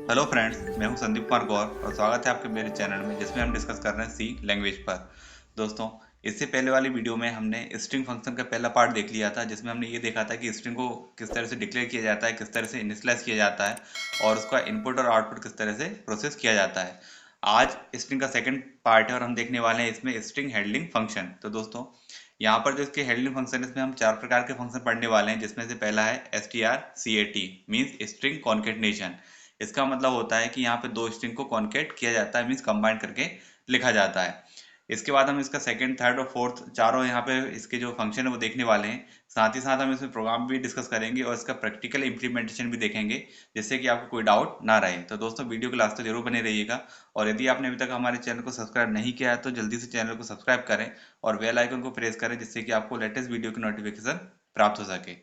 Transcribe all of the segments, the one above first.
Hello friends, मैं हूं संदीप कुमार गौर और स्वागत है आपके मेरे चैनल में जिसमें हम डिस्कस कर रहे हैं सी लैंग्वेज पर। दोस्तों, इससे पहले वाली वीडियो में हमने स्ट्रिंग फंक्शन का पहला पार्ट देख लिया था जिसमें हमने ये देखा था कि स्ट्रिंग को किस तरह से डिक्लेयर किया जाता है, किस तरह से इनिशियलाइज किया जाता है और उसका इनपुट और आउटपुट किस तरह से प्रोसेस किया जाता है। आज स्ट्रिंग का सेकेंड पार्ट है और हम देखने वाले हैं इसमें स्ट्रिंग हैंडलिंग फंक्शन। तो दोस्तों, यहाँ पर जो इसके हैंडलिंग फंक्शन है इसमें हम 4 प्रकार के फंक्शन पढ़ने वाले हैं जिसमें से पहला है str मीन्स स्ट्रिंग कॉन्केटनेशन। इसका मतलब होता है कि यहाँ पे दो स्ट्रिंग को कॉन्केट किया जाता है, मीन्स कंबाइन करके लिखा जाता है। इसके बाद हम इसका सेकंड, थर्ड और फोर्थ चारों यहाँ पे इसके जो फंक्शन है वो देखने वाले हैं। साथ ही साथ हम इसमें प्रोग्राम भी डिस्कस करेंगे और इसका प्रैक्टिकल इंप्लीमेंटेशन भी देखेंगे जिससे कि आपको कोई डाउट ना रहे। तो दोस्तों, वीडियो के लास्ट तक जरूर बने रहिएगा और यदि आपने अभी तक हमारे चैनल को सब्सक्राइब नहीं किया है तो जल्दी से चैनल को सब्सक्राइब करें और बेल आइकन को प्रेस करें जिससे कि आपको लेटेस्ट वीडियो की नोटिफिकेशन प्राप्त हो सके।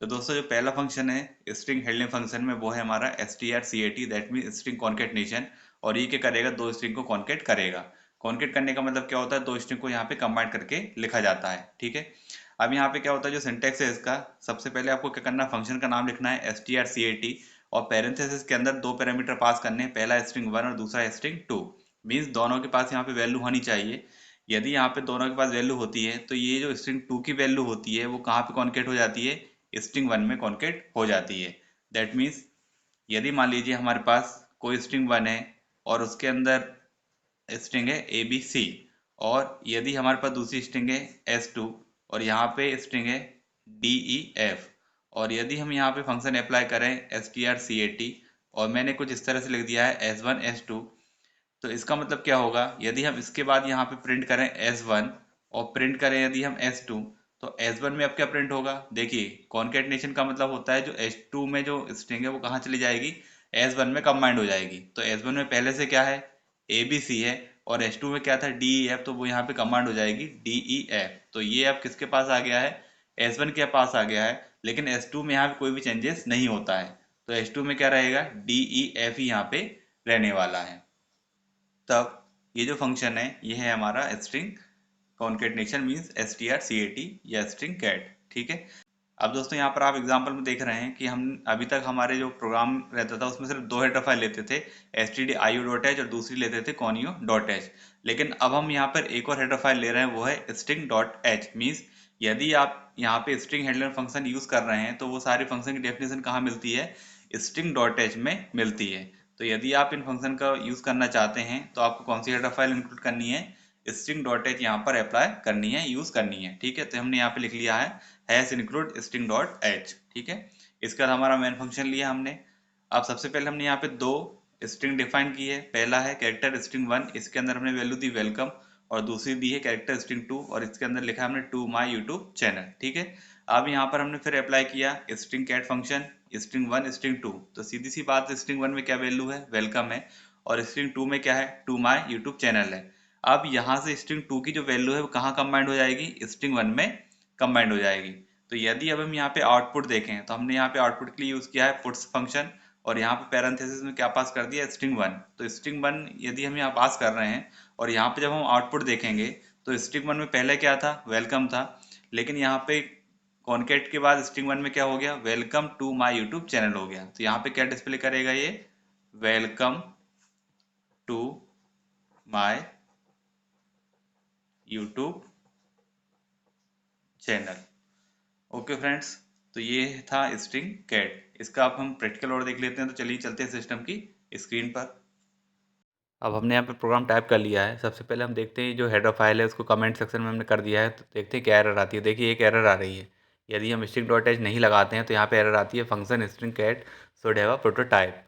तो दोस्तों, जो पहला फंक्शन है स्ट्रिंग हैंडलिंग फंक्शन में वो है हमारा strcat, that mean string concatenation. और ये क्या करेगा, दो स्ट्रिंग को कॉन्केट करेगा। कॉन्केट करने का मतलब क्या होता है, दो स्ट्रिंग को यहाँ पे कंबाइन करके लिखा जाता है। ठीक है। अब यहाँ पे क्या होता है, जो सिंटेक्स है इसका, सबसे पहले आपको क्या करना है, फंक्शन का नाम लिखना है strcat और पैरेंथेसिस के अंदर दो पैरामीटर पास करने हैं, पहला स्ट्रिंग 1 और दूसरा स्ट्रिंग 2। मीन्स दोनों के पास यहाँ पे वैल्यू होनी चाहिए। यदि यहाँ पे दोनों के पास वैल्यू होती है तो ये जो स्ट्रिंग 2 की वैल्यू होती है वो कहाँ पे कॉन्केट हो जाती है, स्ट्रिंग 1 में कॉन्केट हो जाती है। दैट मीन्स यदि मान लीजिए हमारे पास कोई स्ट्रिंग 1 है और उसके अंदर स्ट्रिंग है ABC, और यदि हमारे पास दूसरी स्ट्रिंग है S2 और यहाँ पे स्ट्रिंग है DEF, और यदि हम यहाँ पे फंक्शन अप्लाई करें strcat और मैंने कुछ इस तरह से लिख दिया है S1 S2, तो इसका मतलब क्या होगा, यदि हम इसके बाद यहाँ पे प्रिंट करें S1 और प्रिंट करें यदि हम S2, तो S1 में अब क्या प्रिंट होगा, देखिए कॉन्केटनेशन का मतलब होता है जो S2 में जो स्ट्रिंग है वो कहाँ चली जाएगी, S1 में कंबाइंड हो जाएगी। तो S1 में पहले से क्या है, ABC है, और S2 में क्या था, DEF, तो वो यहाँ पे कंबाइंड हो जाएगी DEF। तो ये अब किसके पास आ गया है, S1 के पास आ गया है, लेकिन S2 में यहाँ पे कोई भी चेंजेस नहीं होता है। तो S2 में क्या रहेगा, DEF ही यहाँ पे रहने वाला है। तब ये जो फंक्शन है ये है हमारा स्ट्रिंग कॉन्केटनेशन मींस strcat या स्ट्रिंग कैट। ठीक है। अब दोस्तों, यहाँ पर आप एग्जांपल में देख रहे हैं कि हम अभी तक हमारे जो प्रोग्राम रहता था उसमें सिर्फ दो हेडर फाइल लेते थे, stdio.h और दूसरी लेते थे conio.h। लेकिन अब हम यहाँ पर एक और हेडर फाइल ले रहे हैं, वो है string.h। मीन्स यदि आप यहाँ पे स्ट्रिंग हैंडलर फंक्शन यूज कर रहे हैं तो वो सारे फंक्शन की डेफिनेशन कहाँ मिलती है, string.h में मिलती है। तो यदि आप इन फंक्शन का यूज करना चाहते हैं तो आपको कौन सी हेडर फाइल इंक्लूड करनी है, string.h यहाँ पर अप्लाई करनी है, यूज करनी है। ठीक है। तो हमने यहाँ पे लिख लिया है हैश इंक्लूड string.h। ठीक है। इसके बाद हमारा मेन फंक्शन लिया हमने। अब सबसे पहले हमने यहाँ पे दो स्ट्रिंग डिफाइन की है। पहला है कैरेक्टर स्ट्रिंग 1, इसके अंदर हमने वैल्यू दी वेलकम, और दूसरी दी है कैरेक्टर स्ट्रिंग 2 और इसके अंदर लिखा है हमने टू माई यूट्यूब चैनल। ठीक है। अब यहाँ पर हमने फिर अप्लाई किया string cat function string 1 string 2। तो सीधी सी बात, स्ट्रिंग 1 में क्या वैल्यू है, वेलकम है, और स्ट्रिंग 2 में क्या है, टू माई यूट्यूब चैनल है। अब यहाँ से स्ट्रिंग 2 की जो वैल्यू है वो कहाँ कंबाइंड हो जाएगी, स्ट्रिंग 1 में कंबाइंड हो जाएगी। तो यदि अब हम यहाँ पे आउटपुट देखें तो हमने यहाँ पे आउटपुट के लिए यूज किया है पुट्स फंक्शन, और यहाँ पे पैरेंथेसिस में क्या पास कर दिया, स्ट्रिंग 1। तो स्ट्रिंग 1 यदि हम यहाँ पास कर रहे हैं और यहाँ पे जब हम आउटपुट देखेंगे तो स्ट्रिंग 1 में पहले क्या था, वेलकम था, लेकिन यहाँ पे कॉन्केट के बाद स्ट्रिंग 1 में क्या हो गया, welcome to my YouTube channel हो गया। तो यहाँ पे क्या डिस्प्ले करेगा ये, welcome to my YouTube channel. Okay friends, तो ये था स्ट्रिंग कैट। इसका अब हम प्रैक्टिकल और देख लेते हैं। तो चलिए चलते हैं सिस्टम की स्क्रीन पर। अब हमने यहाँ पे प्रोग्राम टाइप कर लिया है। सबसे पहले हम देखते हैं जो हेडर फाइल है उसको कमेंट सेक्शन में हमने कर दिया है। तो देखते हैं क्या एरर आती है। देखिए एक एरर आ रही है, यदि हम string.h नहीं लगाते हैं तो यहाँ पे एरर आती है, function string cat should have a prototype.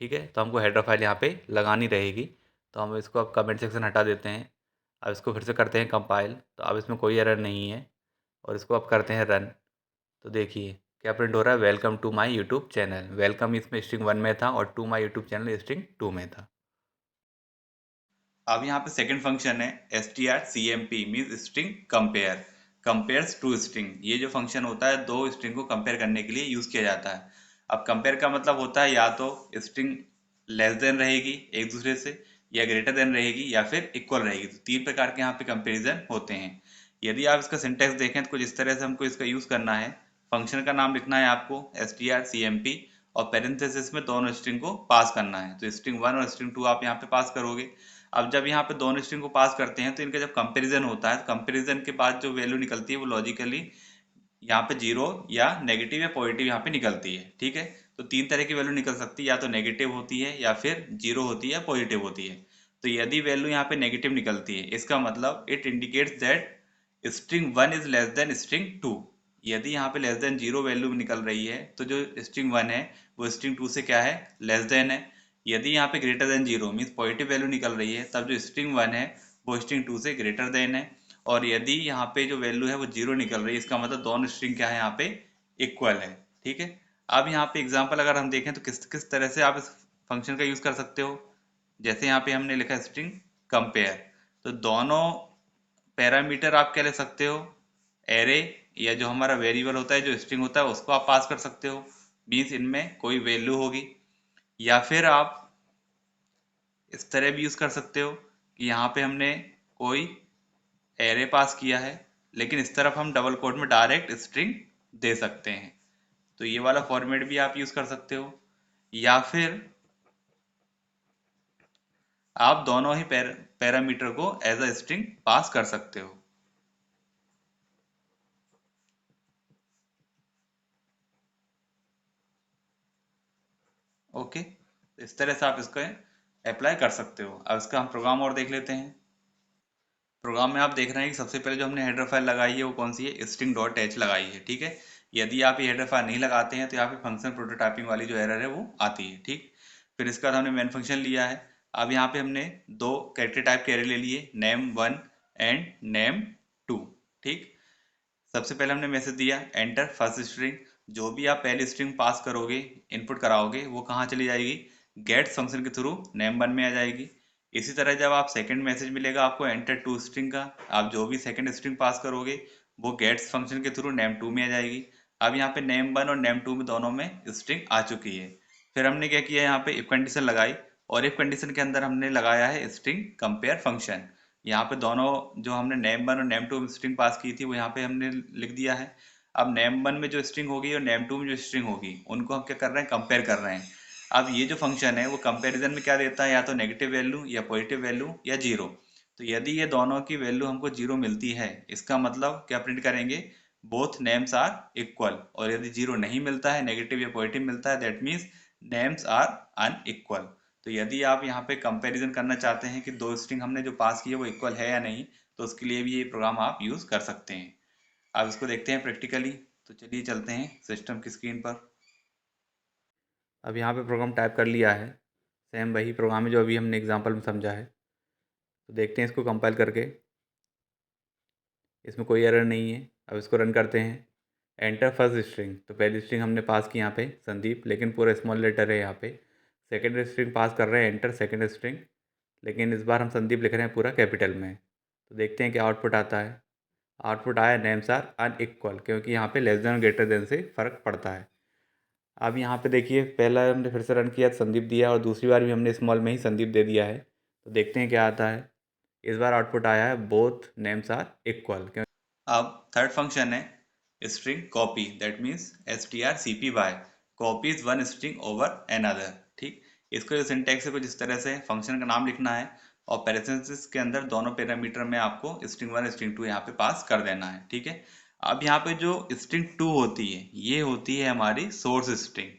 ठीक है। तो हमको हेडर फाइल यहाँ पे लगानी रहेगी। तो हम इसको अब कमेंट सेक्शन हटा देते हैं। अब इसको फिर से करते हैं कंपाइल, तो अब इसमें कोई एरर नहीं है, और इसको अब करते हैं रन। तो देखिए क्या प्रिंट हो रहा है, welcome to my YouTube channel. Welcome इसमें स्ट्रिंग 1 में था और to my YouTube channel string 2 में था। अब यहाँ पे सेकंड फंक्शन है strcmp means string compare, compares two string. ये जो फंक्शन होता है दो स्ट्रिंग को कंपेयर करने के लिए यूज किया जाता है। अब कंपेयर का मतलब होता है या तो स्ट्रिंग लेस देन रहेगी एक दूसरे से, या ग्रेटर देन रहेगी, या फिर इक्वल रहेगी। तो तीन प्रकार के यहाँ पे कंपेरिजन होते हैं। यदि आप इसका सिंटेक्स देखें तो कुछ इस तरह से हमको इसका यूज करना है। फंक्शन का नाम लिखना है आपको strcmp, और पेरेंथेसिस में दोनों स्ट्रिंग को पास करना है। तो स्ट्रिंग 1 और स्ट्रिंग 2 आप यहाँ पे पास करोगे। अब जब यहाँ पे दोनों स्ट्रिंग को पास करते हैं तो इनका जब कंपेरिजन होता है, कंपेरिजन के बाद जो वैल्यू निकलती है वो लॉजिकली यहाँ पे जीरो या नेगेटिव या पॉजिटिव यहाँ पे निकलती है। ठीक है, तो तीन तरह की वैल्यू निकल सकती है, या तो नेगेटिव होती है, या फिर जीरो होती है, या पॉजिटिव होती है। तो यदि वैल्यू यहाँ पे नेगेटिव निकलती है, इसका मतलब it indicates that string 1 is less than string 2। यदि यहाँ पे लेस देन जीरो वैल्यू निकल रही है तो जो स्ट्रिंग 1 है वो स्ट्रिंग 2 से क्या है, लेस देन है। यदि यहाँ पे greater than zero means positive value निकल रही है, तब जो स्ट्रिंग 1 है वो स्ट्रिंग 2 से ग्रेटर देन है। और यदि यहाँ पे जो वैल्यू है वो जीरो निकल रही है, इसका मतलब दोनों स्ट्रिंग क्या है, यहाँ पे इक्वल है। ठीक है, अब यहाँ पे एग्जांपल अगर हम देखें तो किस किस तरह से आप इस फंक्शन का यूज कर सकते हो। जैसे यहाँ पे हमने लिखा स्ट्रिंग कंपेयर, तो दोनों पैरामीटर आप क्या ले सकते हो, एरे या जो हमारा वेरिएबल होता है, जो स्ट्रिंग होता है, उसको आप पास कर सकते हो, मीन्स इनमें कोई वैल्यू होगी। या फिर आप इस तरह भी यूज कर सकते हो कि यहाँ पे हमने कोई एरे पास किया है, लेकिन इस तरफ हम डबल कोट में डायरेक्ट स्ट्रिंग दे सकते हैं। तो ये वाला फॉर्मेट भी आप यूज कर सकते हो। या फिर आप दोनों ही पैरामीटर को एज अ स्ट्रिंग पास कर सकते हो। ओके, तो इस तरह से आप इसको अप्लाई कर सकते हो। अब इसका हम प्रोग्राम और देख लेते हैं। प्रोग्राम में आप देख रहे हैं कि सबसे पहले जो हमने हेडर फाइल लगाई है वो कौन सी है, स्ट्रिंग डॉट एच लगाई है। ठीक है, यदि आप ये हेडर फाइल नहीं लगाते हैं तो यहाँ पे फंक्शन प्रोटोटाइपिंग वाली जो एरर है वो आती है। ठीक, फिर इसके बाद हमने मेन फंक्शन लिया है। अब यहाँ पे हमने दो कैरेक्टर टाइप के एरे ले लिए, नेम 1 एंड नेम 2। ठीक, सबसे पहले हमने मैसेज दिया एंटर फर्स्ट स्ट्रिंग। जो भी आप पहली स्ट्रिंग पास करोगे, इनपुट कराओगे, वो कहाँ चली जाएगी, गेट फंक्शन के थ्रू नेम 1 में आ जाएगी। इसी तरह जब आप सेकंड मैसेज मिलेगा आपको एंटर टू स्ट्रिंग का, आप जो भी सेकंड स्ट्रिंग पास करोगे वो गेट्स फंक्शन के थ्रू नेम 2 में आ जाएगी। अब यहाँ पे नेम 1 और नेम 2 में दोनों में स्ट्रिंग आ चुकी है। फिर हमने क्या किया, यहाँ पे इफ कंडीशन लगाई, और इफ कंडीशन के अंदर हमने लगाया है स्ट्रिंग कंपेयर फंक्शन। यहाँ पे दोनों जो हमने नेम 1 और नेम 2 में स्ट्रिंग पास की थी वो यहाँ पे हमने लिख दिया है। अब नेम 1 में जो स्ट्रिंग होगी और नेम 2 में जो स्ट्रिंग होगी उनको हम क्या कर रहे हैं, कंपेयर कर रहे हैं। अब ये जो फंक्शन है वो कंपैरिजन में क्या देता है, या तो नेगेटिव वैल्यू या पॉजिटिव वैल्यू या जीरो। तो यदि ये दोनों की वैल्यू हमको जीरो मिलती है, इसका मतलब क्या प्रिंट करेंगे, बोथ नेम्स आर इक्वल। और यदि जीरो नहीं मिलता है, नेगेटिव या पॉजिटिव मिलता है, that means names are unequal. तो यदि आप यहाँ पे कंपैरिजन करना चाहते हैं कि दो स्ट्रिंग हमने जो पास की है वो इक्वल है या नहीं, तो उसके लिए भी ये प्रोग्राम आप यूज कर सकते हैं। अब इसको देखते हैं प्रैक्टिकली। तो चलिए चलते हैं सिस्टम की स्क्रीन पर। अब यहाँ पे प्रोग्राम टाइप कर लिया है, सेम वही प्रोग्राम है जो अभी हमने एग्जांपल में समझा है। तो देखते हैं इसको कंपाइल करके, इसमें कोई एरर नहीं है। अब इसको रन करते हैं। एंटर फर्स्ट स्ट्रिंग, तो पहली स्ट्रिंग हमने पास की यहाँ पे संदीप, लेकिन पूरा स्मॉल लेटर है यहाँ पे। सेकेंड स्ट्रिंग पास कर रहे हैं, एंटर सेकेंड स्ट्रिंग, लेकिन इस बार हम संदीप लिख रहे हैं पूरा कैपिटल में। तो देखते हैं क्या आउटपुट आता है। आउटपुट आया नेम्स आर अनइक्वल, क्योंकि यहाँ पे लेस देन और ग्रेटर देन से फ़र्क पड़ता है। अब यहाँ पे देखिए, पहला हमने फिर से रन किया, संदीप दिया, और दूसरी बार भी हमने स्मॉल में ही संदीप दे दिया है। तो देखते हैं क्या आता है। इस बार आउटपुट आया है बोथ नेम्स आर इक्वल। अब थर्ड फंक्शन है string copy, that means strcpy, copies one string over another. ठीक, इसको जो सिंटैक्स है कुछ इस तरह से, फंक्शन का नाम लिखना है और पैरेंथेसिस के अंदर दोनों पैरामीटर में आपको स्ट्रिंग 1 स्ट्रिंग 2 यहाँ पे पास कर देना है। ठीक है, अब यहाँ पे जो स्ट्रिंग 2 होती है ये होती है हमारी सोर्स स्ट्रिंग,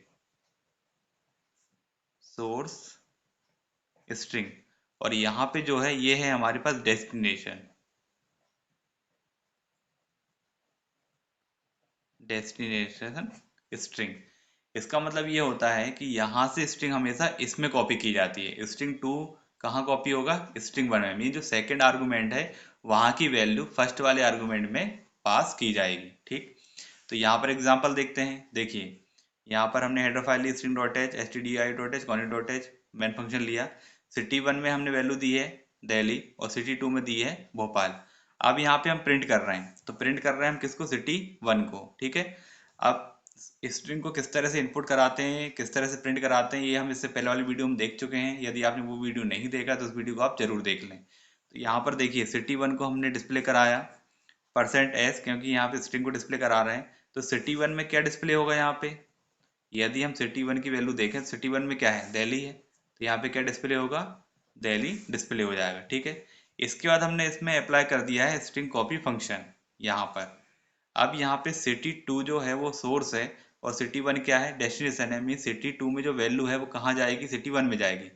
सोर्स स्ट्रिंग। और यहाँ पे जो है ये है हमारे पास डेस्टिनेशन, डेस्टिनेशन स्ट्रिंग। इसका मतलब ये होता है कि यहाँ से स्ट्रिंग हमेशा इसमें कॉपी की जाती है। स्ट्रिंग 2 कहाँ कॉपी होगा, स्ट्रिंग 1 में, मीन जो सेकंड आर्गुमेंट है वहाँ की वैल्यू फर्स्ट वाले आर्गुमेंट में पास की जाएगी। ठीक, तो यहाँ पर एग्जांपल देखते हैं। देखिए, यहाँ पर हमने हेडर फाइल ली string dot h, stdio.h, conit.h, main function लिया। सिटी 1 में हमने वैल्यू दी है दिल्ली, और सिटी 2 में दी है भोपाल। अब यहाँ पे हम प्रिंट कर रहे हैं, तो प्रिंट कर रहे हैं हम किसको, सिटी 1 को। ठीक है, अब स्ट्रिंग को किस तरह से इनपुट कराते हैं, किस तरह से प्रिंट कराते हैं, ये हम इससे पहले वाली वीडियो में देख चुके हैं। यदि आपने वो वीडियो नहीं देखा तो उस वीडियो को आप जरूर देख लें। तो यहाँ पर देखिए, सिटी 1 को हमने डिस्प्ले कराया %s, क्योंकि यहाँ पे स्ट्रिंग को डिस्प्ले करा रहे हैं। तो सिटी 1 में क्या डिस्प्ले होगा, यहाँ पे यदि हम सिटी वन की वैल्यू देखें, सिटी वन में क्या है, दिल्ली है, तो यहाँ पे क्या डिस्प्ले होगा, दिल्ली डिस्प्ले हो जाएगा। ठीक है, इसके बाद हमने इसमें अप्लाई कर दिया है स्ट्रिंग कॉपी फंक्शन यहाँ पर। अब यहाँ पे सिटी टू जो है वो सोर्स है और सिटी वन क्या है, डेस्टिनेशन है। मीन सिटी टू में जो वैल्यू है वो कहाँ जाएगी, सिटी वन में जाएगी।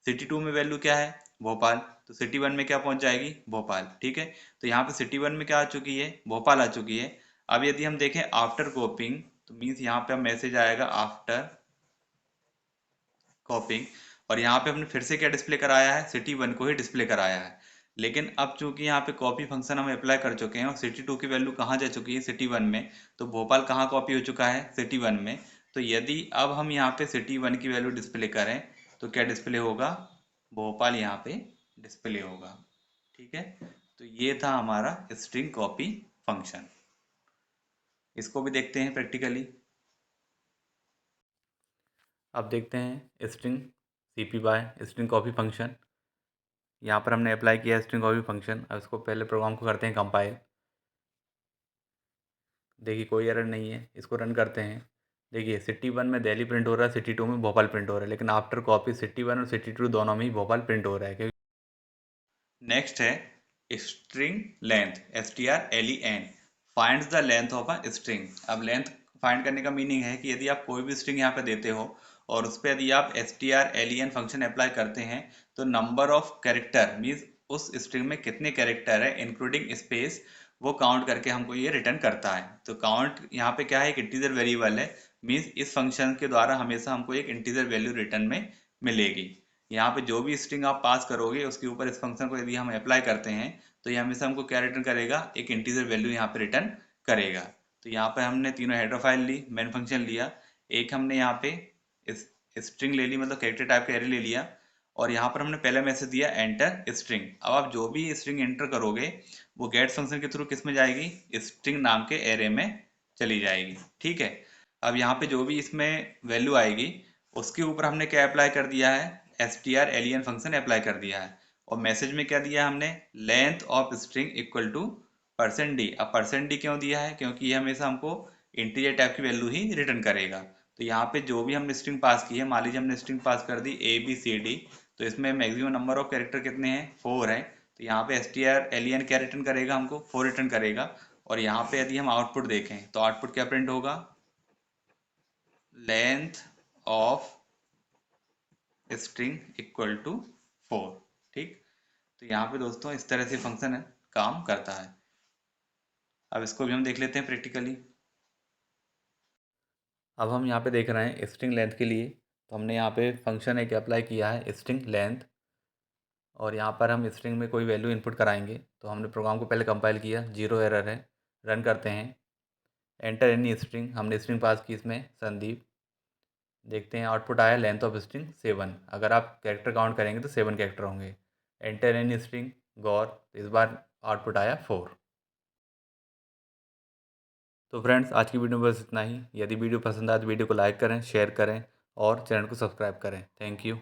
सिटी टू में वैल्यू क्या है, भोपाल, तो सिटी वन में क्या पहुंच जाएगी, भोपाल। ठीक है, तो यहाँ पे सिटी वन में क्या आ चुकी है, भोपाल आ चुकी है। अब यदि हम देखें आफ्टर कॉपिंग, तो मीन्स यहाँ पे मैसेज आएगा आफ्टर कॉपिंग, और यहाँ पे हमने फिर से क्या डिस्प्ले कराया है, सिटी वन को ही डिस्प्ले कराया है। लेकिन अब चूंकि यहाँ पे कॉपी फंक्शन हम अप्लाई कर चुके हैं और सिटी टू की वैल्यू कहाँ जा चुकी है, सिटी वन में, तो भोपाल कहाँ कॉपी हो चुका है, सिटी वन में। तो यदि अब हम यहाँ पे सिटी वन की वैल्यू डिस्प्ले करें तो क्या डिस्प्ले होगा, भोपाल यहाँ पे डिस्प्ले होगा। ठीक है, तो ये था हमारा स्ट्रिंग कॉपी फंक्शन। इसको भी देखते हैं प्रैक्टिकली। अब देखते हैं string CP by string copy function. यहाँ पर हमने अप्लाई किया स्ट्रिंग कॉपी फंक्शन। अब इसको पहले प्रोग्राम को करते हैं कंपाइल। देखिए कोई एरर नहीं है, इसको रन करते हैं। देखिए सिटी वन में दिल्ली प्रिंट हो रहा है, सिटी टू में भोपाल प्रिंट हो रहा है, लेकिन आफ्टर कॉपी सिटी वन और सिटी टू दोनों में ही भोपाल प्रिंट हो रहा है क्योंकि नेक्स्ट है string length, STRLEN, finds the length of a string. अब लेंथ फाइंड करने का मीनिंग है कि यदि आप कोई भी स्ट्रिंग यहाँ पे देते हो और उस पर यदि आप STRLEN फंक्शन अप्लाई करते हैं तो नंबर ऑफ कैरेक्टर मीन्स उस स्ट्रिंग में कितने कैरेक्टर है इंक्लूडिंग स्पेस, वो काउंट करके हमको ये रिटर्न करता है। तो काउंट यहाँ पे क्या है, एक इंटीजर वेरिएबल है। मीन्स इस फंक्शन के द्वारा हमेशा हमको एक इंटीजर वैल्यू रिटर्न में मिलेगी। यहाँ पे जो भी स्ट्रिंग आप पास करोगे उसके ऊपर इस फंक्शन को यदि हम अप्लाई करते हैं तो ये हमेशा हमको क्या रिटर्न करेगा, एक इंटीजर वैल्यू यहाँ पे रिटर्न करेगा। तो यहाँ पे हमने तीनों हेडर फाइल ली, मेन फंक्शन लिया, एक हमने यहाँ पे इस स्ट्रिंग ले ली, मतलब कैरेक्टर टाइप का एरे ले लिया, और यहाँ पर हमने पहला मैसेज दिया एंटर स्ट्रिंग। अब आप जो भी स्ट्रिंग एंटर करोगे वो गेट फंक्शन के थ्रू किस में जाएगी, स्ट्रिंग नाम के एरे में चली जाएगी। ठीक है, अब यहाँ पे जो भी इसमें वैल्यू आएगी उसके ऊपर हमने क्या अप्लाई कर दिया है, STRLEN फंक्शन अप्लाई कर दिया है। और मैसेज में क्या दिया हमने, length of string equal to %d। अब %d क्यों दिया है, क्योंकि ये हमेशा हमको इंटीजर टाइप की वैल्यू ही रिटर्न करेगा। तो यहाँ पे जो भी हमने स्ट्रिंग पास की है, मान लीजिए हमने स्ट्रिंग पास कर दी ABCD, तो इसमें मैक्सिमम नंबर ऑफ कैरेक्टर कितने हैं, 4 है। तो यहाँ पे STRLEN क्या रिटर्न करेगा, हमको 4 रिटर्न करेगा। और यहाँ पे यदि हम आउटपुट देखें तो आउटपुट क्या प्रिंट होगा, length of string equal to 4। ठीक, तो यहाँ पे दोस्तों इस तरह से फंक्शन है, काम करता है। अब इसको भी हम देख लेते हैं प्रैक्टिकली। अब हम यहाँ पे देख रहे हैं स्ट्रिंग लेंथ के लिए, तो हमने यहाँ पे फंक्शन एक अप्लाई किया है स्ट्रिंग लेंथ, और यहाँ पर हम स्ट्रिंग में कोई वैल्यू इनपुट कराएंगे। तो हमने प्रोग्राम को पहले कंपाइल किया, 0 एरर है, रन करते हैं। एंटर एनी स्ट्रिंग, हमने स्ट्रिंग पास की इसमें संदीप। देखते हैं आउटपुट आया लेंथ ऑफ स्ट्रिंग 7। अगर आप कैरेक्टर काउंट करेंगे तो 7 कैरेक्टर होंगे। एंटर एनी स्ट्रिंग गौर, तो इस बार आउटपुट आया 4। तो फ्रेंड्स आज की वीडियो में बस इतना ही। यदि वीडियो पसंद आए तो वीडियो को लाइक करें, शेयर करें और चैनल को सब्सक्राइब करें। Thank you.